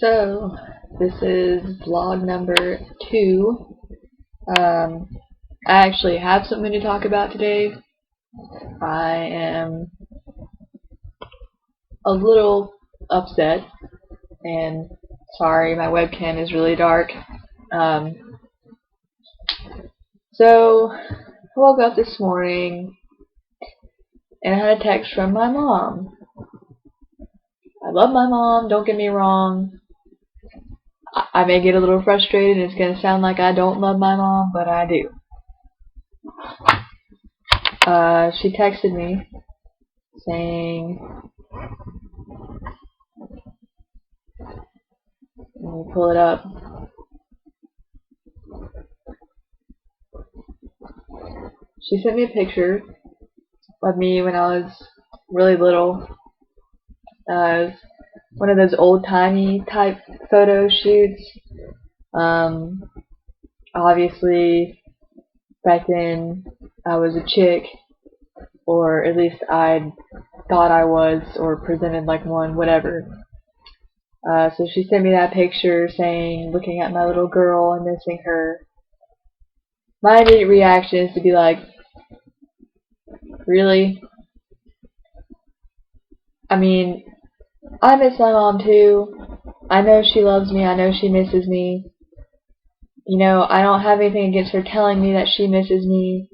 So, this is vlog number 2. I actually have something to talk about today. I am a little upset, and sorry, my webcam is really dark. So, I woke up this morning, and I had a text from my mom. I love my mom, don't get me wrong. I may get a little frustrated, and it's going to sound like I don't love my mom, but I do. She texted me saying, let me pull it up. She sent me a picture of me when I was really little. It was one of those old-timey type photo shoots. Obviously, back then I was a chick, or at least I thought I was, or presented like one, whatever. So she sent me that picture saying, looking at my little girl and missing her. My immediate reaction is to be like, really? I mean, I miss my mom too. I know she loves me. I know she misses me. You know, I don't have anything against her telling me that she misses me.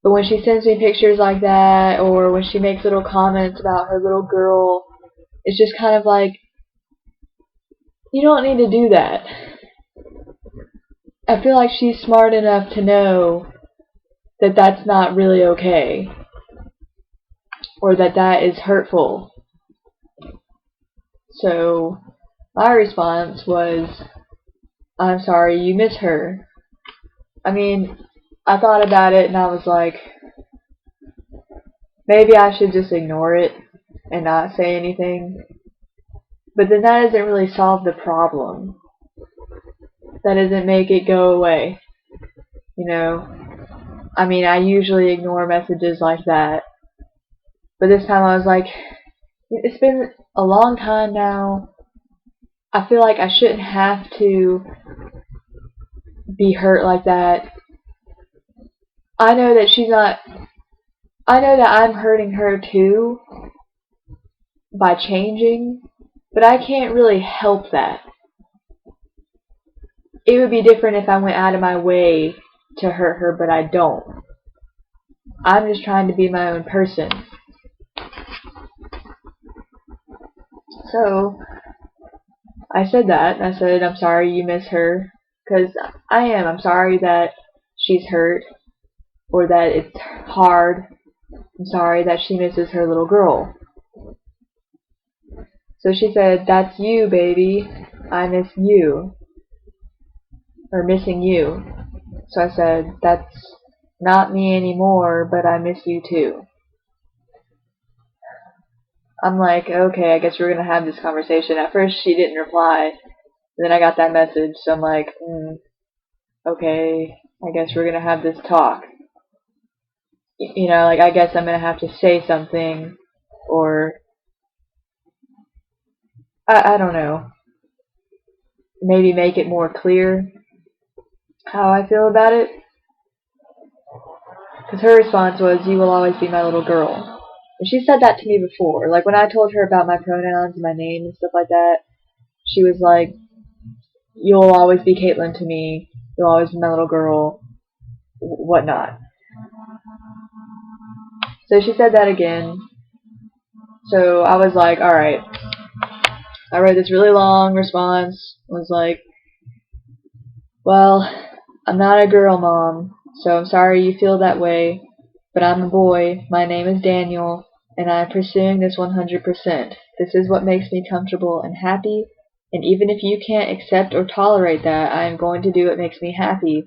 But when she sends me pictures like that, or when she makes little comments about her little girl, it's just kind of like, you don't need to do that. I feel like she's smart enough to know that that's not really okay, or that that is hurtful. So my response was, I'm sorry you miss her. I mean, I thought about it and I was like, maybe I should just ignore it and not say anything. But then that doesn't really solve the problem. That doesn't make it go away. You know? I mean, I usually ignore messages like that. But this time I was like, it's been a long time now. I feel like I shouldn't have to be hurt like that. I know that she's not... I know that I'm hurting her too by changing, but I can't really help that. It would be different if I went out of my way to hurt her, but I don't. I'm just trying to be my own person. So, I said that. I said, I'm sorry you miss her. Because I am. I'm sorry that she's hurt, or that it's hard. I'm sorry that she misses her little girl. So she said, that's you, baby. I miss you. Or missing you. So I said, that's not me anymore, but I miss you too. I'm like, okay, I guess we're going to have this conversation. At first she didn't reply. Then I got that message, so I'm like, okay, I guess we're going to have this talk. You know, like, I guess I'm going to have to say something, or, I don't know, maybe make it more clear how I feel about it. Because her response was, you will always be my little girl. And she said that to me before. Like, when I told her about my pronouns and my name and stuff like that, she was like, you'll always be Caitlin to me. You'll always be my little girl. Whatnot. So she said that again. So I was like, alright. I wrote this really long response. I was like, well, I'm not a girl, Mom, so I'm sorry you feel that way, but I'm a boy. My name is Daniel, and I'm pursuing this 100%. This is what makes me comfortable and happy, and even if you can't accept or tolerate that, I am going to do what makes me happy,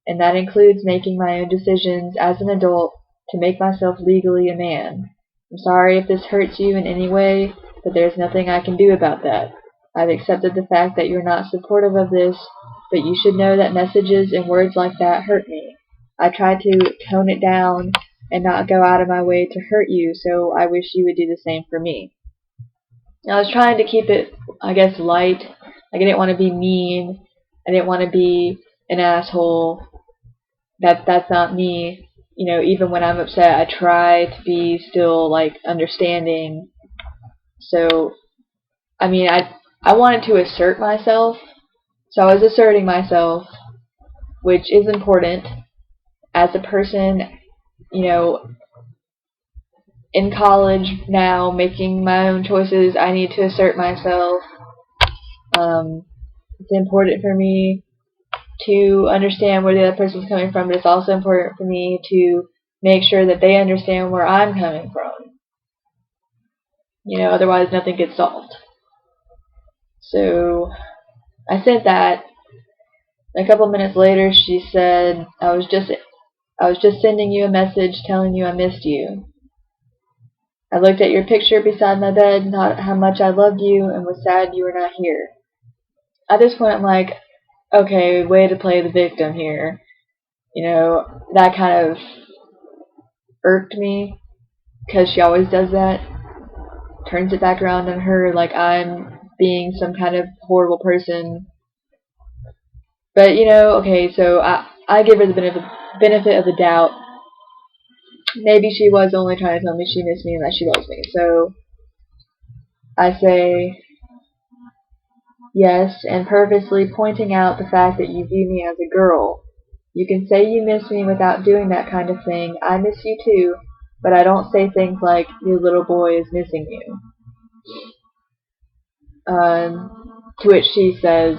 and that includes making my own decisions as an adult to make myself legally a man. I'm sorry if this hurts you in any way, but there's nothing I can do about that. I've accepted the fact that you're not supportive of this, but you should know that messages and words like that hurt me. I try to tone it down and not go out of my way to hurt you, so I wish you would do the same for me. I was trying to keep it, I guess, light, Like, I didn't want to be mean. I didn't want to be an asshole. That's not me. You know, even when I'm upset, I try to be still, like, understanding. So, I mean, I wanted to assert myself. So I was asserting myself, which is important. As a person, you know, in college now, making my own choices, I need to assert myself. It's important for me to understand where the other person's coming from, but it's also important for me to make sure that they understand where I'm coming from. You know, otherwise nothing gets solved. So I sent that. A couple minutes later, she said, I was just sending you a message telling you I missed you. I looked at your picture beside my bed and thought how much I loved you and was sad you were not here. At this point, I'm like, okay, way to play the victim here. You know, that kind of irked me, because she always does that. Turns it back around on her like I'm being some kind of horrible person. But, you know, okay, so I give her the benefit of the doubt. Maybe she was only trying to tell me she missed me and that she loves me. So I say yes, and purposely pointing out the fact that you view me as a girl. You can say you miss me without doing that kind of thing. I miss you too, but I don't say things like, your little boy is missing you. To which she says,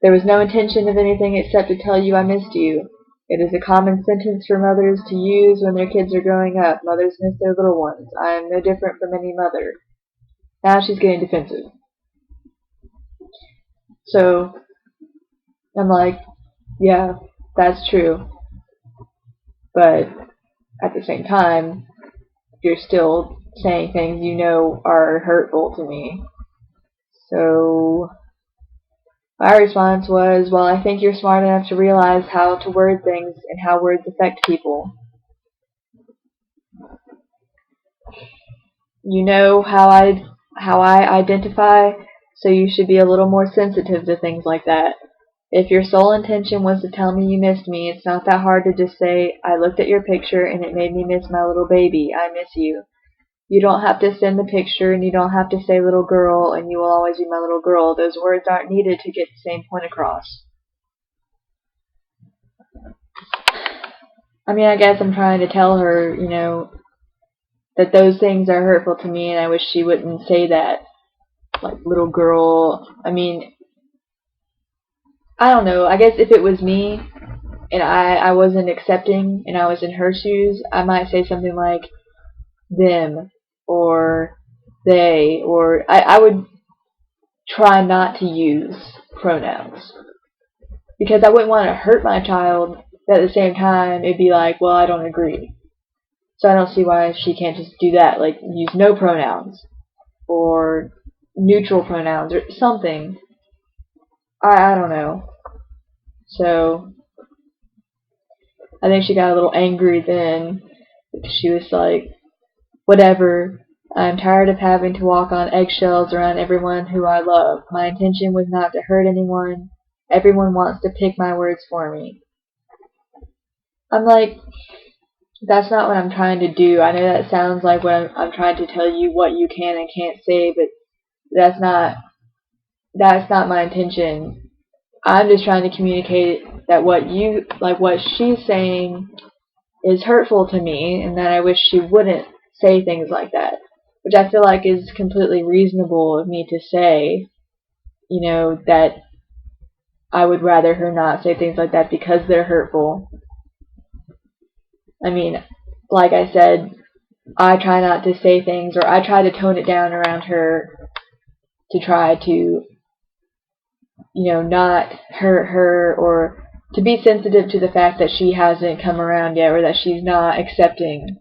there was no intention of anything except to tell you I missed you. It is a common sentence for mothers to use when their kids are growing up. Mothers miss their little ones. I am no different from any mother. Now she's getting defensive. So I'm like, yeah, that's true. But at the same time, you're still saying things you know are hurtful to me. So my response was, well, I think you're smart enough to realize how to word things and how words affect people. You know how I identify, so you should be a little more sensitive to things like that. If your sole intention was to tell me you missed me, it's not that hard to just say, I looked at your picture and it made me miss my little baby. I miss you. You don't have to send the picture, and you don't have to say little girl, and you will always be my little girl. Those words aren't needed to get the same point across. I mean, I guess I'm trying to tell her, you know, that those things are hurtful to me, and I wish she wouldn't say that. Like, little girl. I mean, I don't know. I guess if it was me, and I wasn't accepting, and I was in her shoes, I might say something like, them, or they, or I would try not to use pronouns, because I wouldn't want to hurt my child, but at the same time it'd be like, well, I don't agree. So I don't see why she can't just do that, like use no pronouns or neutral pronouns or something. I don't know. So I think she got a little angry then. She was like, whatever, I'm tired of having to walk on eggshells around everyone who I love. My intention was not to hurt anyone. Everyone wants to pick my words for me. I'm like, that's not what I'm trying to do. I know that sounds like what I'm trying to tell you what you can and can't say, but that's not my intention. I'm just trying to communicate that what she's saying is hurtful to me, and that I wish she wouldn't say things like that, which I feel like is completely reasonable of me to say, you know, that I would rather her not say things like that because they're hurtful. I mean, like I said, I try not to say things, or I try to tone it down around her to try to, you know, not hurt her, or to be sensitive to the fact that she hasn't come around yet, or that she's not accepting,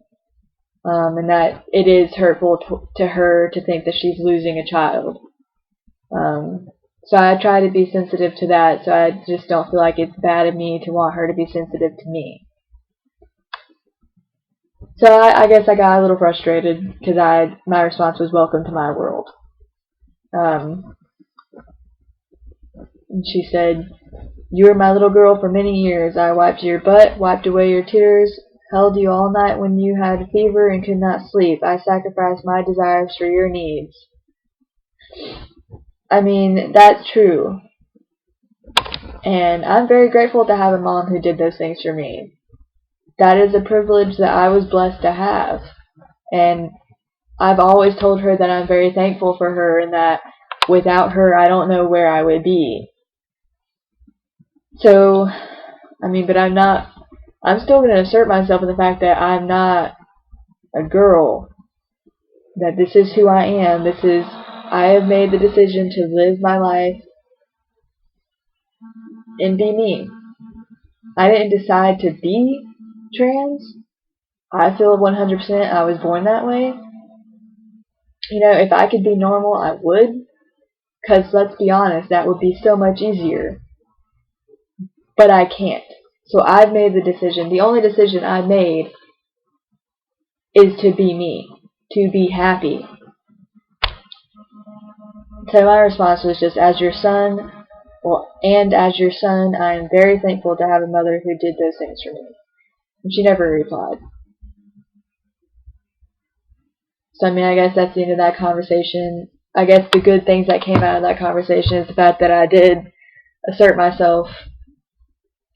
and that it is hurtful to her to think that she's losing a child. So I try to be sensitive to that, so I just don't feel like it's bad of me to want her to be sensitive to me. So I guess I got a little frustrated, because my response was welcome to my world. And she said, "You were my little girl for many years. I wiped your butt, wiped away your tears, held you all night when you had fever and could not sleep. I sacrificed my desires for your needs." I mean, that's true. And I'm very grateful to have a mom who did those things for me. That is a privilege that I was blessed to have. And I've always told her that I'm very thankful for her and that without her, I don't know where I would be. So, I mean, but I'm still going to assert myself in the fact that I'm not a girl. That this is who I am. I have made the decision to live my life and be me. I didn't decide to be trans. I feel 100% I was born that way. You know, if I could be normal, I would. Because, let's be honest, that would be so much easier. But I can't. So I've made the decision. The only decision I made is to be me. To be happy. So my response was just, as your son, I am very thankful to have a mother who did those things for me. And she never replied. So, I mean, I guess that's the end of that conversation. I guess the good things that came out of that conversation is the fact that I did assert myself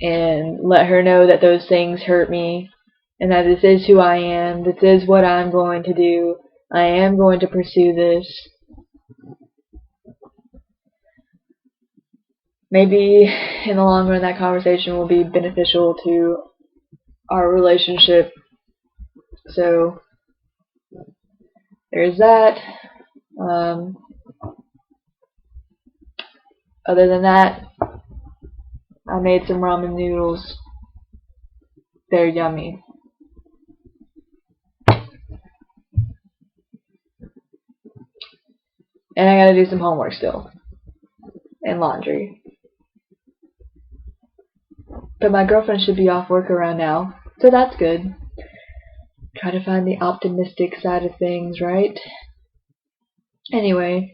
and let her know that those things hurt me and that this is who I am. This is what I'm going to do. I am going to pursue this. Maybe in the long run that conversation will be beneficial to our relationship. So there's that. Other than that, I made some ramen noodles. They're yummy. And I gotta do some homework still. And laundry. But my girlfriend should be off work around now, so that's good. Try to find the optimistic side of things, right? Anyway,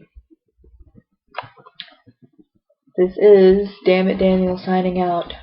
this is Damn It Daniel signing out.